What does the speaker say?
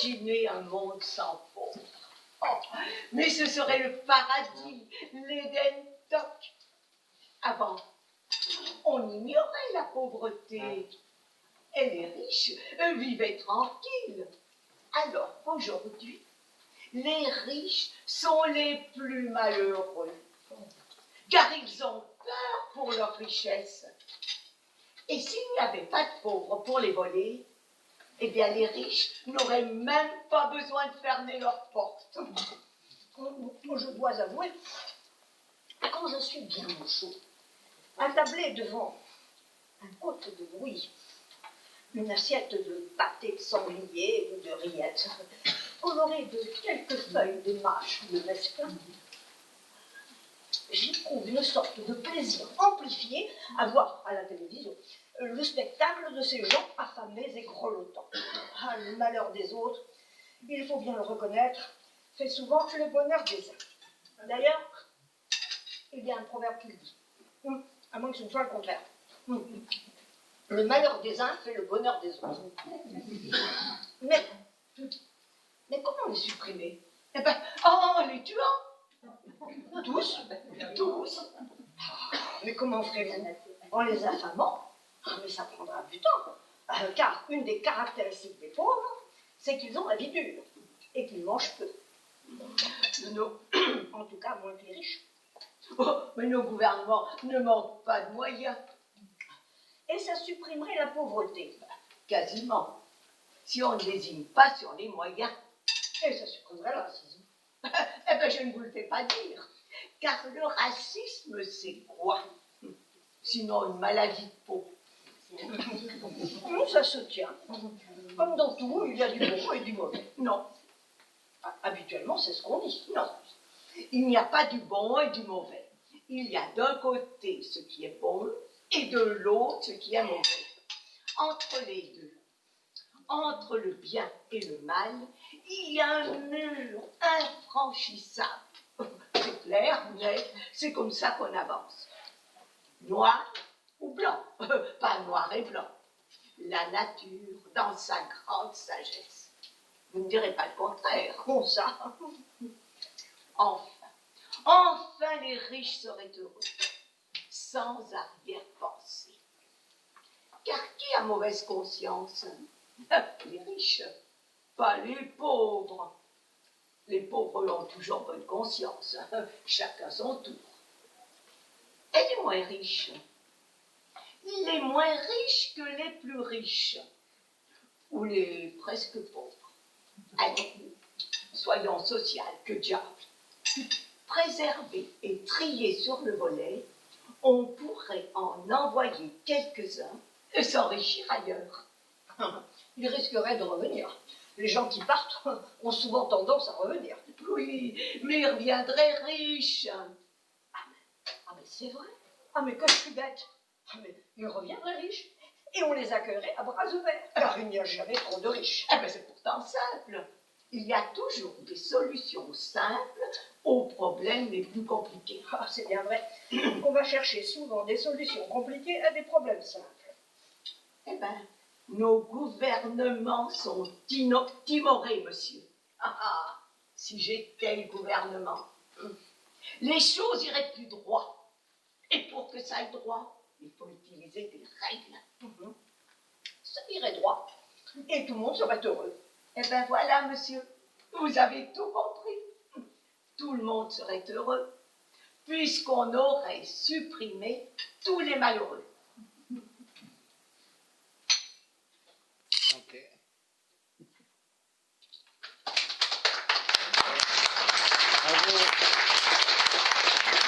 Imaginez un monde sans pauvres. Oh, mais ce serait le paradis, l'Éden toc. Avant, on ignorait la pauvreté. Et les riches vivaient tranquilles. Alors qu'aujourd'hui, les riches sont les plus malheureux, car ils ont peur pour leur richesse. Et s'il n'y avait pas de pauvres pour les voler, eh bien les riches n'auraient même pas besoin de fermer leurs portes. Je dois avouer, quand je suis bien au chaud, attablé devant un côte de brouille, une assiette de pâté de sanglier ou de rillettes, colorée de quelques feuilles de mâche ou de mesclun, j'éprouve une sorte de plaisir amplifié à voir à la télévision le spectacle de ces gens affamés et grelottants. Ah, le malheur des autres, il faut bien le reconnaître, fait souvent le bonheur des uns. D'ailleurs, il y a un proverbe qui le dit, à moins que ce ne soit le contraire. Le malheur des uns fait le bonheur des autres. Mais comment les supprimer? Eh ben, en les tuant. Tous? Mais comment ferait-vous? En les affamant? Mais ça prendra du temps. Car une des caractéristiques des pauvres, c'est qu'ils ont la vie dure et qu'ils mangent peu. Non. En tout cas, moins que les riches. Oh, mais nos gouvernements ne manquent pas de moyens. Et ça supprimerait la pauvreté. Quasiment. Si on ne désigne pas sur les moyens. Et ça supprimerait le racisme. Eh bien, je ne vous le fais pas dire. Car le racisme, c'est quoi? Sinon une maladie de peau. Ça se tient. Comme dans tout, il y a du bon et du mauvais. Non. Habituellement, c'est ce qu'on dit. Non. Il n'y a pas du bon et du mauvais. Il y a d'un côté ce qui est bon et de l'autre ce qui est mauvais. Entre les deux, entre le bien et le mal, il y a un mur infranchissable. C'est clair, net, c'est comme ça qu'on avance. Noir ou blanc, pas noir et blanc. La nature dans sa grande sagesse. Vous ne direz pas le contraire. Bon, ça. Enfin les riches seraient heureux, sans arrière-pensée. Car qui a mauvaise conscience? Les riches, pas les pauvres. Les pauvres ont toujours bonne conscience, chacun son tour. Et les moins riches? Les moins riches que les plus riches, ou les presque pauvres. Allez, soyons social, que diable. Préservés et triés sur le volet, on pourrait en envoyer quelques-uns et s'enrichir ailleurs. Ils risqueraient de revenir. Les gens qui partent ont souvent tendance à revenir. Oui, mais ils reviendraient riches. Mais c'est vrai. Mais que je suis bête. Mais ils reviendraient riches. Et on les accueillerait à bras ouverts. Car il n'y a jamais trop de riches. C'est pourtant simple. Il y a toujours des solutions simples aux problèmes les plus compliqués. C'est bien vrai. On va chercher souvent des solutions compliquées à des problèmes simples. Nos gouvernements sont timorés, monsieur. Si j'étais le gouvernement, les choses iraient plus droit. Et pour que ça aille droit, il faut utiliser des règles. Ça irait droit. Et tout le monde serait heureux. Voilà, monsieur, vous avez tout compris. Tout le monde serait heureux, puisqu'on aurait supprimé tous les malheureux.